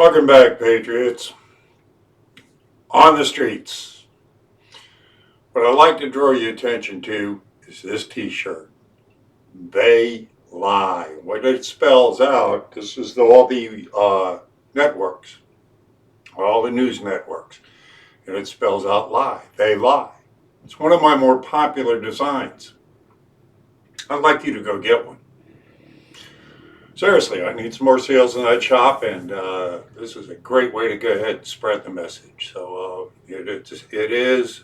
Welcome back, Patriots. On the streets. What I'd like to draw your attention to is this t-shirt. They lie. What it spells out, this is all the networks, all the news networks, and it spells out lie. They lie. It's one of my more popular designs. I'd like you to go get one. Seriously, I need some more sales in that shop, and this is a great way to go ahead and spread the message. So it is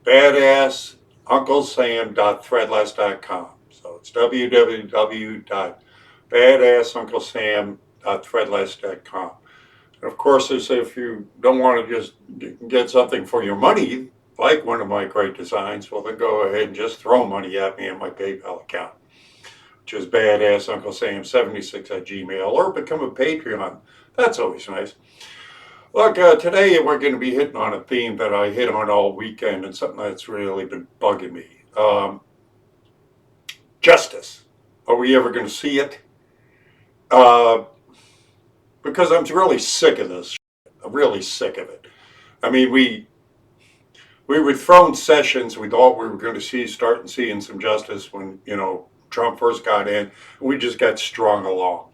badassunclesam.threadless.com. So it's www.badassunclesam.threadless.com. And of course, if you don't want to just get something for your money, like one of my great designs, well, then go ahead and just throw money at me in my PayPal account, which is badassunclesam76@gmail, or become a Patreon. That's always nice. Look, today we're going to be hitting on a theme that I hit on all weekend, and something that's really been bugging me. Justice. Are we ever going to see it? Because I'm really sick of this. I'm really sick of it. I mean, we were thrown sessions. We thought we were going to start seeing some justice when, Trump first got in, and we just got strung along.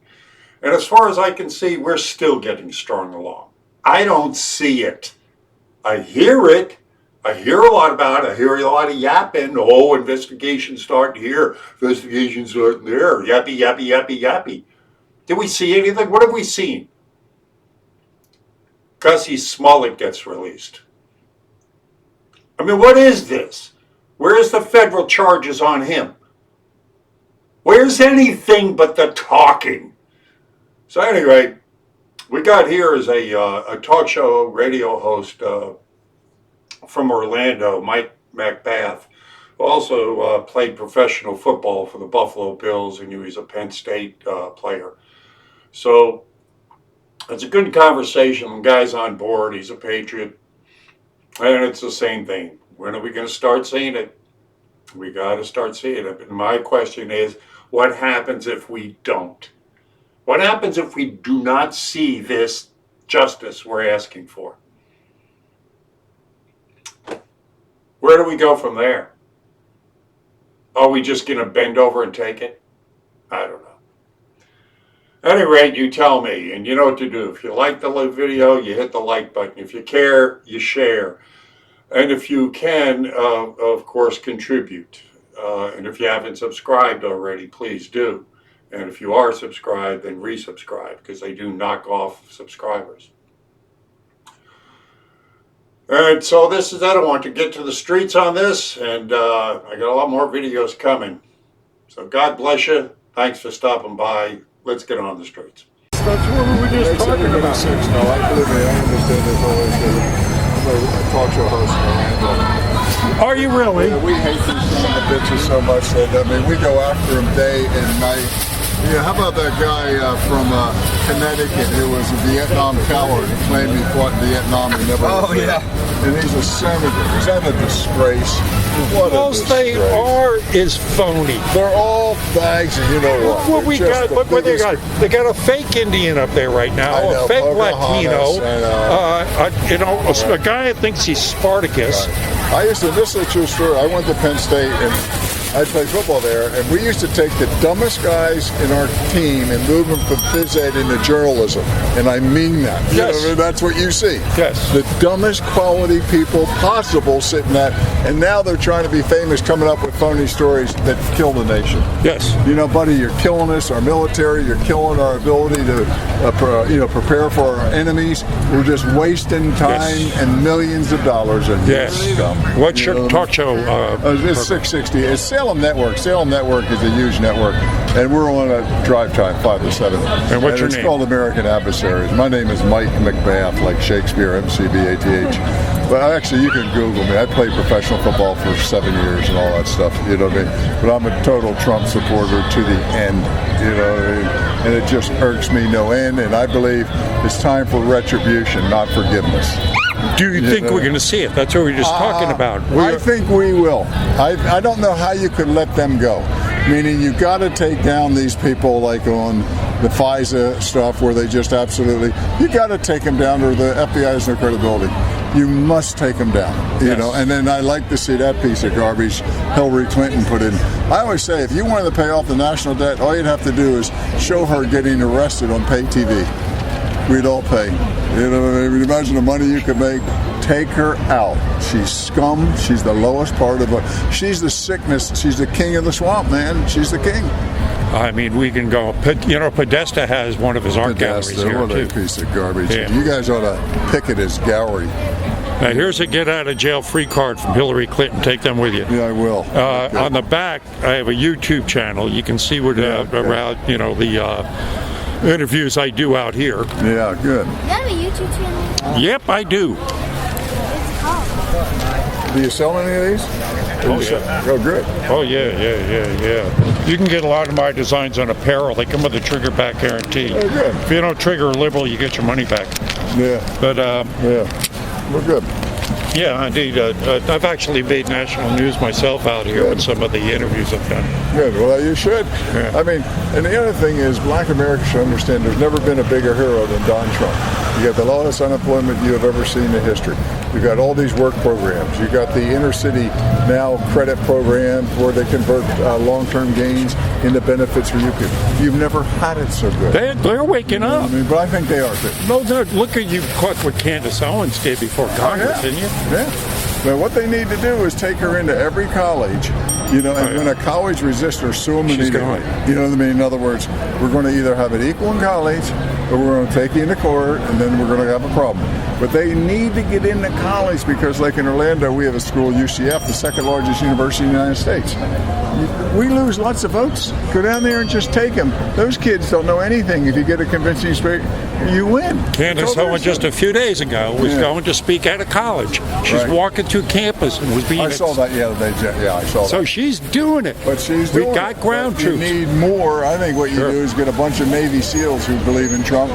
And as far as I can see, we're still getting strung along. I don't see it. I hear it. I hear a lot about it. I hear a lot of yapping. Oh, investigations starting here. Investigations starting there. Yappy, yappy, yappy, yappy. Did we see anything? What have we seen? Gussie Smollett gets released. I mean, what is this? Where's the federal charges on him? Where's anything but the talking? So anyway, we got here as a talk show radio host from Orlando, Mike McBath, who also played professional football for the Buffalo Bills, and he was a Penn State player. So it's a good conversation. The guy's on board. He's a patriot. And it's the same thing. When are we going to start seeing it? We got to start seeing it. And my question is, what happens if we don't? What happens if we do not see this justice we're asking for? Where do we go from there? Are we just going to bend over and take it? I don't know. At any rate, you tell me, and you know what to do. If you like the video, you hit the like button. If you care, you share. And if you can, of course, contribute. And if you haven't subscribed already, please do. And if you are subscribed, then resubscribe, because they do knock off subscribers. And so this is that. I want to get to the streets on this, and I got a lot more videos coming. So God bless you. Thanks for stopping by. Let's get on the streets. That's what we were just talking about. No, I understand this whole issue. I'm a talk show host in Orlando. Are you really? Yeah, we hate these son of bitches so much that, we go after them day and night. Yeah, how about that guy from Connecticut who was a Vietnam coward who claimed he fought in Vietnam and never was there? Yeah. And he's a senator. Is that a disgrace? What a disgrace. They are is phony. They're all bags, and you know what? What we got? What they got? They got a fake Indian up there right now, a fake Latino. A guy that thinks he's Spartacus. Right. This is a true story. I went to Penn State and I played football there, and we used to take the dumbest guys in our team and move them from phys ed into journalism. And I mean that. Yes. That's what you see. Yes. The dumbest quality people possible sitting there, and now they're trying to be famous, coming up with phony stories that kill the nation. Yes. Buddy, you're killing us, our military. You're killing our ability to, prepare for our enemies. We're just wasting time and millions of dollars. And What's your talk show? It's 660. It's Salem Network. Salem Network is a huge network, and we're on a drive time, 5 to 7. And what's your name? It's called American Adversaries. My name is Mike McBath, like Shakespeare, McBath. But actually, you can Google me. I played professional football for 7 years and all that stuff. You know what I mean? But I'm a total Trump supporter to the end. You know what I mean? And it just irks me no end. And I believe it's time for retribution, not forgiveness. Do you think we're going to see it? That's what we were just talking about. I think we will. I don't know how you could let them go. Meaning you got to take down these people like on the FISA stuff where they just absolutely, you got to take them down, or the FBI has no credibility. You must take them down, you know. And then I like to see that piece of garbage Hillary Clinton put in. I always say, if you wanted to pay off the national debt, all you'd have to do is show her getting arrested on pay TV. We'd all pay. You know, I mean, imagine the money you could make. Take her out. She's scum. She's the lowest part of it. She's the sickness. She's the king of the swamp, man. She's the king. I mean, we can go. You know, Podesta has one of his art galleries here, what too. A piece of garbage. Yeah. You guys ought to pick it as gallery. Now, here's a get-out-of-jail-free card from Hillary Clinton. Take them with you. Yeah, I will. Okay. On the back, I have a YouTube channel. You can see what around, you know, the interviews I do out here. Yeah, good. You have a YouTube channel? Yep, I do. What's it called? Do you sell any of these? Oh, yeah. Oh, good. Oh, yeah. You can get a lot of my designs on apparel. They come with a trigger back guarantee. Oh, good. If you don't trigger liberal, you get your money back. Yeah. But, We're good. yeah, indeed. I've actually made national news myself out here with some of the interviews I've done. Good. Well, you should. Yeah. I mean, and the other thing is, Black America should understand there's never been a bigger hero than Don Trump. You got the lowest unemployment you have ever seen in history. You got all these work programs. You got the inner city now credit program where they convert long-term gains into benefits for you people. You've never had it so good. They're waking up. I mean, but I think they are too. No, look at you, what Candace Owens did before Congress, didn't you? Yeah. Now, what they need to do is take her into every college, you know, and when a college resists her, sue them immediately. going. You know what I mean? In other words, we're going to either have it equal in college, or we're going to take you into court, and then we're going to have a problem. But they need to get into college because, like in Orlando, we have a school, UCF, the second largest university in the United States. We lose lots of votes. Go down there and just take them. Those kids don't know anything. If you get a convincing speech, you win. Candace Owens just a few days ago was going to speak at a college. She's walking through campus and was being. I saw that the other day. Yeah, I saw that. So she's doing it. But she's doing We got it. ground But troops. You need more. I think what you do is get a bunch of Navy SEALs who believe in Trump,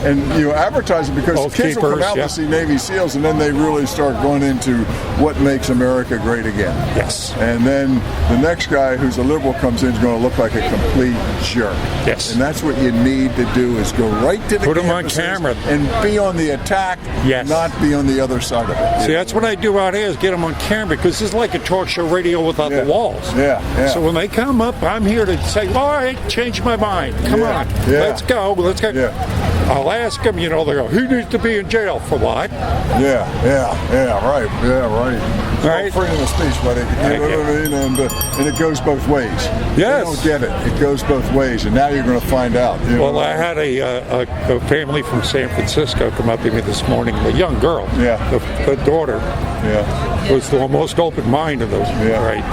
and you advertise it because Oath the kids will come keepers, out yeah. to see Navy SEAls, and then they really start going into what makes America great again. Yes. And then the next guy who's a liberal comes in is going to look like a complete jerk. Yes. And that's what you need to do is go right to the Put 'em on campuses camera. and be on the attack, Yes. not be on the other side of it. See, that's what I do out here is get them on camera because it's like a talk show radio without the walls. Yeah, yeah. So when they come up, I'm here to say, all right, change my mind. Come Yeah, on. yeah. Let's go. Yeah. I'll ask them, you know, they go, who needs to be in jail for what? Yeah, right. Right. Freedom of speech, buddy. You know what I mean? And it goes both ways. Yes. You don't get it. It goes both ways, and now you're going to find out. You know? Well, I had a family from San Francisco come up to me this morning, a young girl. Yeah. The daughter Yeah. was the most open mind of those. Yeah. Right.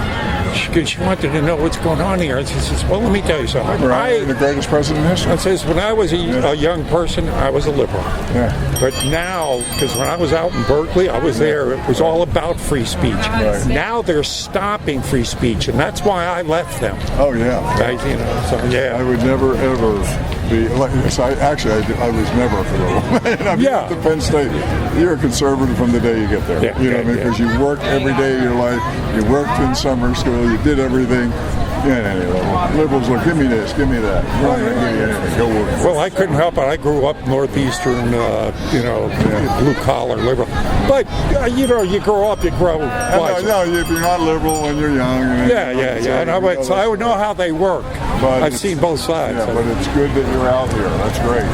She wanted to know what's going on here. And she says, well, let me tell you something. Right. The greatest president in history. I says, when I was a young person, I was a liberal. Yeah. But now, because when I was out in Berkeley, I was there. It was all about free speech. Right. Now they're stopping free speech, and that's why I left them. Oh, yeah. I would never, ever be like this. I was never a liberal. I mean, Yeah. at the Penn State, you're a conservative from the day you get there. Yeah, you know what I mean? yeah. Because you worked every day of your life. You worked in summer school. You did everything. Yeah, liberals look, give me this, give me that. We're not going to give you anything. Go work. Well, I couldn't help it. I grew up northeastern, blue collar liberal. But you grow up, you grow. No, if you're not liberal when you're young. Yeah. And I would know how they work. But I've seen both sides. Yeah, but it's good that you're out here. That's great.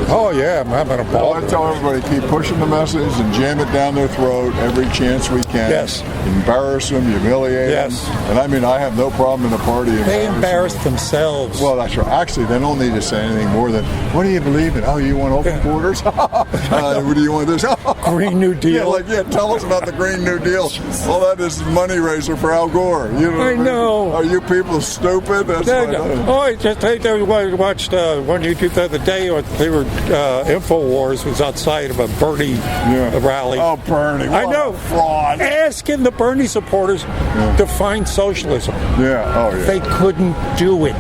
Oh yeah, I'm having a ball. I tell everybody, keep pushing the message and jam it down their throat every chance we can. Yes. Embarrass them, humiliate Yes. them. And I mean, I have no problem in a party. They embarrass them. themselves. Well, that's right. Actually, they don't need to say anything more than, what do you believe in? Oh, you want open borders? What do you want this? Green New Deal. Tell us about the Green New Deal. All that is money raiser for Al Gore. You know what I know. Are you people stupid? That's I watched one YouTube the other day. They were InfoWars was outside of a Bernie rally. Oh, Bernie! I know. Fraud. Asking the Bernie supporters to find socialism. Yeah. Oh, yeah. They couldn't do it.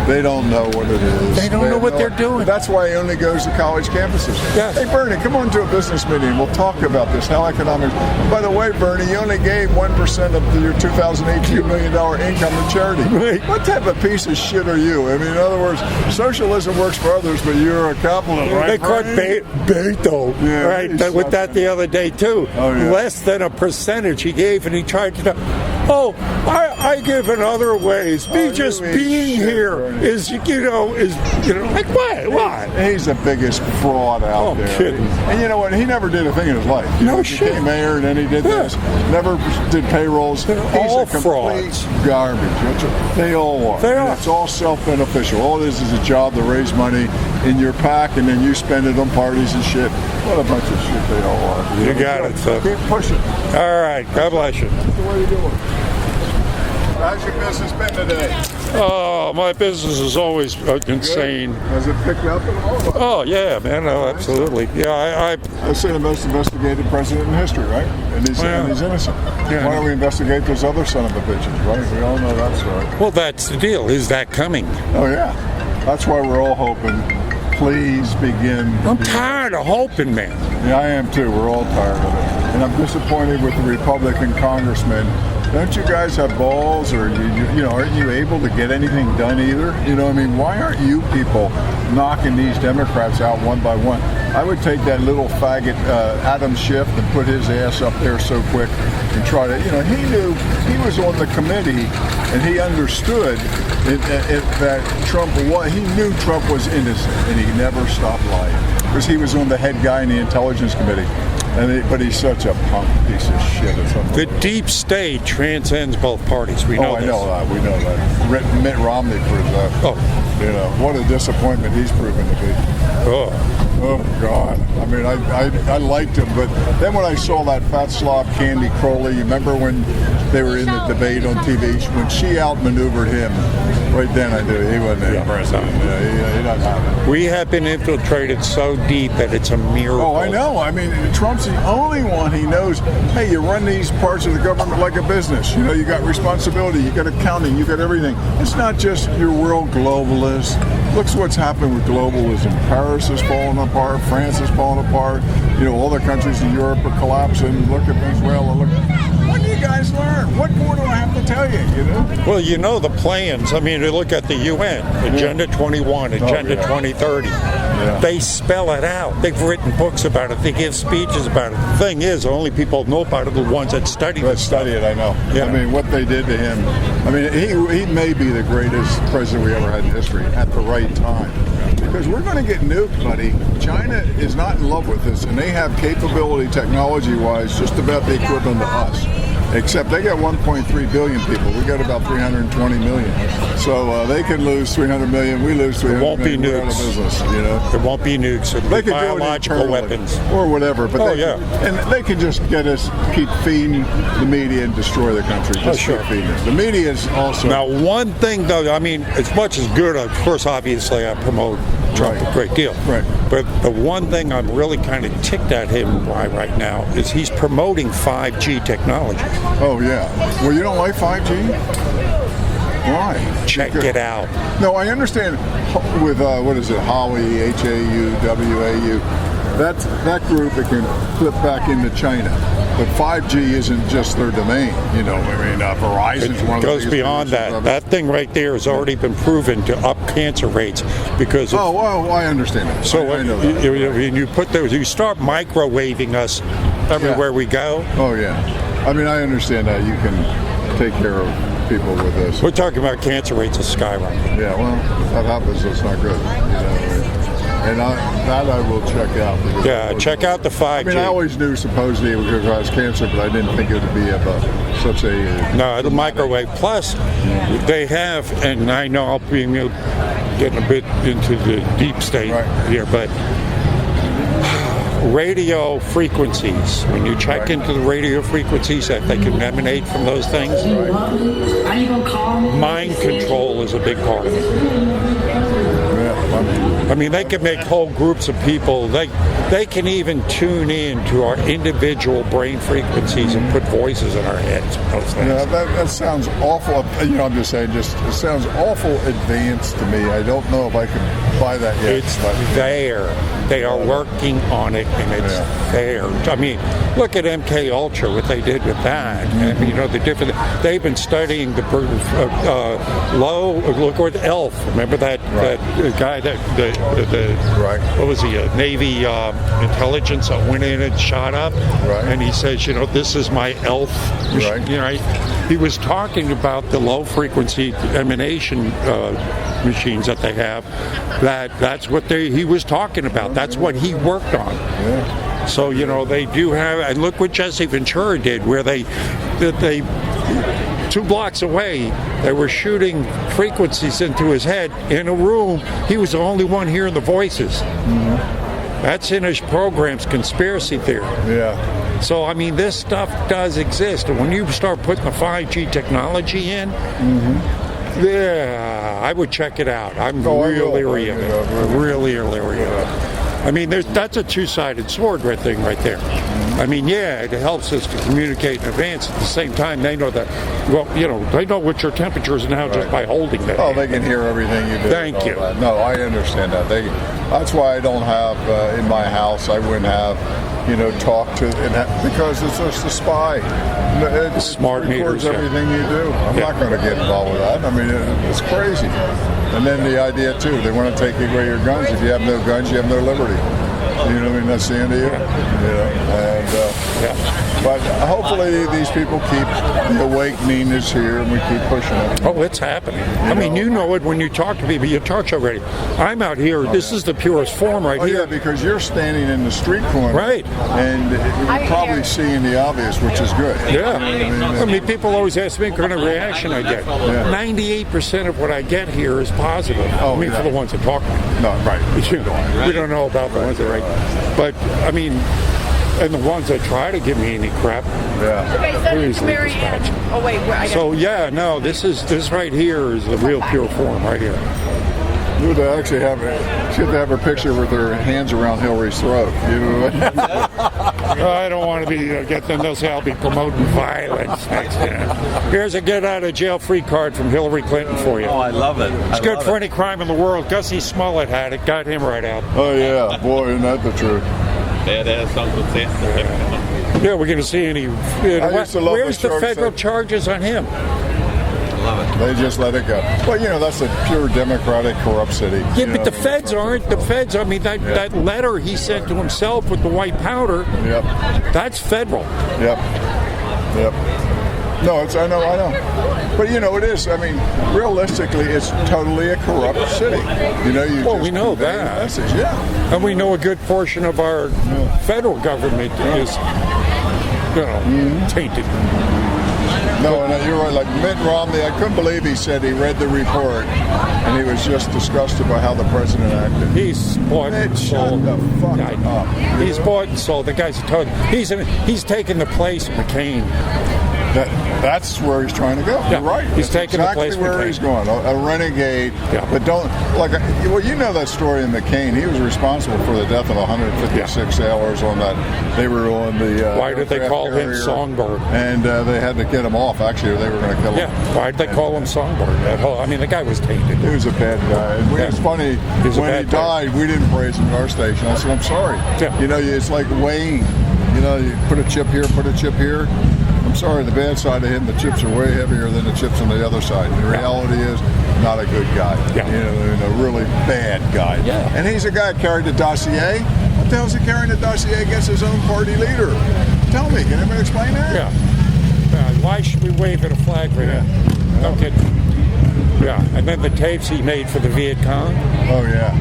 They don't know what it is. They don't know have what no they're idea. doing. That's why he only goes to college campuses. Yes. Hey, Bernie, come on to a business meeting. We'll talk about this, how economics. By the way, Bernie, you only gave 1% of your 2018 $2 million income to charity. Right. What type of piece of shit are you? I mean, in other words, socialism works for others, but you're a capitalist, right? They caught Bernie? Beto, Yeah, right? he's With that the other day too. Oh, yeah. Less than a percentage he gave, and he tried to. Oh, I give in other ways. Me Oh, just you ain't being shit, here Bernie. is like what? What? He's the biggest fraud out Oh, there. kidding. And you know what? He never did a thing in his life. You No know, shit. He became mayor and then he did Yeah. this. Never did payrolls. They're He's all a complete frauds. garbage. They all are. They And are. it's all self-beneficial. All it is a job to raise money in your pack and then you spend it on parties and shit. What a bunch of shit they all are. You got it, sir. Keep pushing. All right. God bless you. That's the way you do it. How's your business been today? Oh, my business is always insane. Has it picked up at all? Oh yeah, man. No, absolutely. Yeah, I've seen the most investigated president in history, right? And he's innocent. Yeah. Why don't we investigate those other son of a bitches, right? We all know that story. well, that's the deal. Is that coming? Oh, yeah. That's why we're all hoping. Please begin. I'm tired of hoping, man. Yeah, I am too. We're all tired of it. And I'm disappointed with the Republican congressmen. Don't you guys have balls, or aren't you able to get anything done either? You know, I mean, why aren't you people knocking these Democrats out one by one? I would take that little faggot Adam Schiff and put his ass up there so quick and try to, he knew he was on the committee and he understood that Trump he knew Trump was innocent and he never stopped lying because he was on the head guy in the Intelligence Committee. But he's such a punk piece of shit. The deep state transcends both parties. We know I this. know that. We know that. Mitt Romney proves that. Oh. What a disappointment he's proven to be. Oh God! I mean, I liked him, but then when I saw that fat slob Candy Crowley, you remember when they were in the debate on TV when she outmaneuvered him? Right then, I knew he wasn't any president. He doesn't have it. We have been infiltrated so deep that it's a miracle. Oh, I know. I mean, Trump's the only one he knows. Hey, you run these parts of the government like a business. You got responsibility. You got accounting. You got everything. It's not just your world globalist. Look what's happened with globalism. Paris is falling apart. France is falling apart. All the countries in Europe are collapsing. Look at Venezuela. When do you guys learn? What more do I have to tell you? Well, the plans. I mean, look at the UN, Agenda 21, Agenda 2030. Yeah. They spell it out. They've written books about it. They give speeches about it. The thing is, the only people who know about it are the ones that study Let's study it, I know. Yeah. I mean, what they did to him. I mean, he may be the greatest president we ever had in history at the right time. Because we're going to get nuked, buddy. China is not in love with us, and they have capability technology-wise just about the equivalent to us. Except they got 1.3 billion people. We got about 320 million. So they can lose 300 million. We lose 300 It won't million. be We're out of nukes. business, It won't be nukes. It'll They be can do it biological internally weapons. or whatever. But Oh, and they can just get us, keep feeding the media and destroy the country. Just sure. keep feeding us. The media is also. Now, one thing, though, I mean, as much as good, of course, obviously, I promote Trump a great deal. Right. But the one thing I'm really kind of ticked at him by right now is he's promoting 5G technology. Oh yeah. Well, you don't like 5G? Why? Check it out. No, I understand with what is it, Huawei, HAUWAU. That group that can flip back into China. But 5G isn't just their domain. Verizon's one of the It goes biggest beyond producers that. of it. That thing right there has already been proven to up cancer rates because of, Oh, well, I understand that. so I know that. you start microwaving us everywhere we go. Oh yeah. I mean, I understand that you can take care of people with this. We're talking about cancer rates are skyrocketing. Yeah, well, if that happens, that's not good. And that I will check out. because Yeah, check out the 5G. I mean, I always knew supposedly it would cause cancer, but I didn't think it would be such a. No, the microwave. Plus, they have, and I know I'll be getting a bit into the deep state here, but radio frequencies. When you check into the radio frequencies that they can emanate from those things, mind control is a big part of it. Yeah, I mean, they can make whole groups of people. They can even tune in to our individual brain frequencies and put voices in our heads. Those things. Yeah, that sounds awful. I'm just saying, it sounds awful advanced to me. I don't know if I can buy that yet. It's there. They are working on it, and it's there. I mean, look at MK Ultra, what they did with that. And, the different. They've been studying the look with ELF. Remember that guy that what was he? A Navy intelligence that went in and shot up, and he says, this is my ELF. He was talking about the low frequency emanation machines that they have. That's what he was talking about. That's what he worked on. Yeah. So they do have, and look what Jesse Ventura did, where they 2 blocks away, they were shooting frequencies into his head in a room. He was the only one hearing the voices. Mm-hmm. That's in his program's conspiracy theory. Yeah. So, I mean, this stuff does exist. And when you start putting the 5G technology in, yeah, I would check it out. I'm really leery of it. Really leery of it. I mean, that's a two-sided sword right there. I mean, yeah, it helps us to communicate in advance. At the same time, they know that, they know what your temperature is now just by holding that. Oh, they can hear everything you do. Thank you. That. No, I understand that. That's why I don't have, in my house, I wouldn't have, talk to, because it's just a spy. It smart records meters, everything you do. I'm not going to get involved with that. I mean, it's crazy. And then the idea, too, they want to take away your guns. If you have no guns, you have no liberty. You know what I mean? That's the end of you. But hopefully these people keep, the awakening is here and we keep pushing it. Oh, it's happening. I mean, you know it when you talk to people. You talk already. I'm out here. This is the purest form right here. Yeah, because you're standing in the street corner. Right. And you're probably seeing the obvious, which is good. Yeah. I mean, people always ask me what kind of reaction I get. 98% of what I get here is positive. For the ones that talk to me. No, right. We don't know about the ones that write. But, I mean, and the ones that try to give me any crap. Yeah. Okay, so it's Mary Ann. Oh, wait. This right here is the real pure form right here. You would actually have her picture with her hands around Hillary's throat. I don't want to be get them. They'll say I'll be promoting violence next time. Here's a get out of jail free card from Hillary Clinton for you. Oh, I love it. It's good for any crime in the world. Gussie Smollett had it. Got him right out. Oh yeah, boy, isn't that the truth? Yeah, we're going to see any. Where's the federal charges on him? They just let it go. Well, that's a pure Democratic corrupt city. Yeah, but the feds aren't. The feds, I mean, that letter he sent to himself with the white powder, that's federal. Yep. No, I know. But, it is. I mean, realistically, it's totally a corrupt city. We know that. Message, And we know a good portion of our federal government is, tainted. No, you're right. Like Mitt Romney, I couldn't believe he said he read the report and he was just disgusted by how the president acted. He's bought and sold. Shut the fuck up. He's bought and sold. The guy's a total. He's taken the place of McCain. That's where he's trying to go. Yeah. You're right. He's taking the place where he's going. A renegade. Yeah. But that story in McCain. He was responsible for the death of 156 sailors on that. They were on the. Why did they call him Songbird? And they had to get him off. Actually, or they were going to kill him. Yeah. Why did they call him Songbird? The guy was tainted. He was a bad guy. And it's funny when he died. We didn't praise him at our station. I said, I'm sorry. Yeah. It's like weighing. You put a chip here, put a chip here. I'm sorry, the bad side of him, the chips are way heavier than the chips on the other side. The reality is, not a good guy. Yeah. A really bad guy. Yeah. And he's a guy that carried the dossier. What the hell is he carrying the dossier against his own party leader? Tell me, can anybody explain that? Yeah. Why should we wave at a flag for him? No kidding. Yeah. And then the tapes he made for the Viet Cong. Oh, yeah.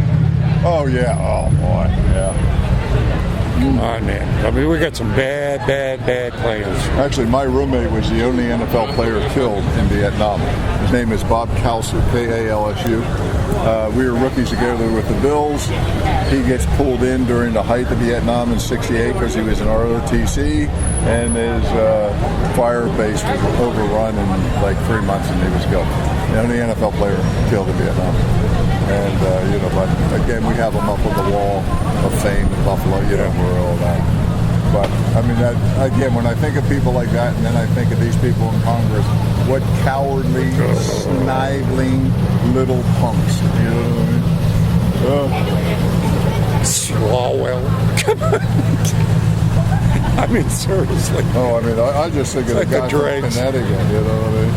Oh, boy. Yeah. Oh, man. I mean, we got some bad players. Actually, my roommate was the only NFL player killed in Vietnam. His name is Bob Kalsu, K-A-L-S-U. We were rookies together with the Bills. He gets pulled in during the height of Vietnam in '68 because he was in ROTC, and his fire base was overrun in like 3 months, and he was killed. The only NFL player killed in Vietnam. And but again, we have them up on the wall of fame in Buffalo. We're all that. But I mean, that, again, when I think of people like that, and then I think of these people in Congress, what cowardly, snivling little punks. You know what I mean? Swalwell. I mean, seriously. Oh, I mean, I just think of the guy from Connecticut. You know what I mean?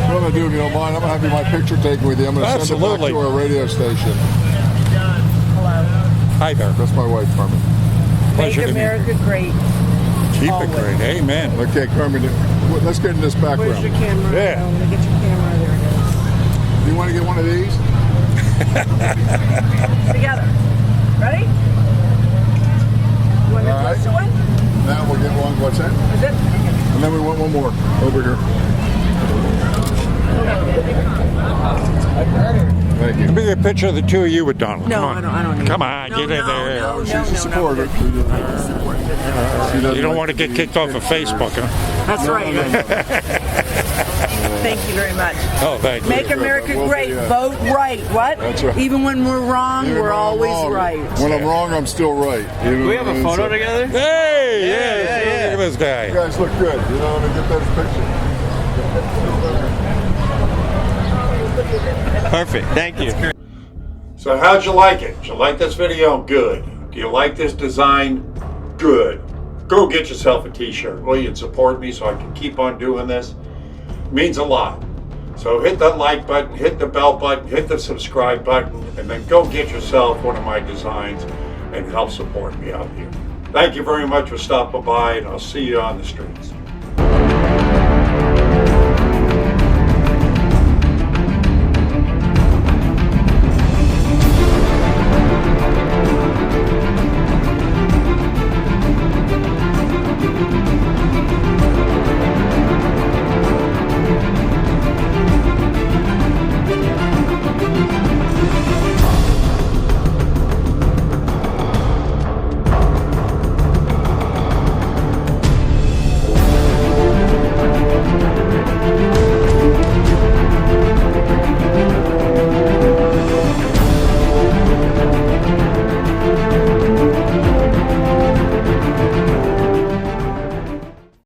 What I'm gonna do, if you don't mind, I'm gonna have my picture taken with you. I'm gonna send it back to our radio station. Hello. Hi there. That's my wife, Carmen. Pleasure Make to meet you. America great. Keep Always. it great. Amen. Okay, Carmen, let's get in this background. Where's your camera? Yeah. Oh, let me get your camera. There it Do you want to get one of these? is. Together. Ready? You want All the right. closer one? Now we'll get one. What's that? Is it? And then we want one more over here. Thank you. Give me a picture of the two of you with Donald. No, Come on. I don't need Come it. on, No, get in no, there. no. She's a supporter. You don't want to get kicked off of Facebook, huh? That's right. Thank you very much. Oh, thank you. Make America We'll great. be, Vote right. What? That's right. Even when we're wrong, Even we're when I'm always wrong. right. When I'm wrong, I'm still right. Do we have a photo together? Hey, yes, yeah. look at this guy. You guys look good. You know, to get those pictures. Perfect. Thank you. So how'd you like it? Did you like this video? Good. Do you like this design? Good. Go get yourself a t-shirt, will you, and support me so I can keep on doing this. It means a lot. So hit that like button, hit the bell button, hit the subscribe button, and then go get yourself one of my designs and help support me out here. Thank you very much for stopping by, and I'll see you on the streets.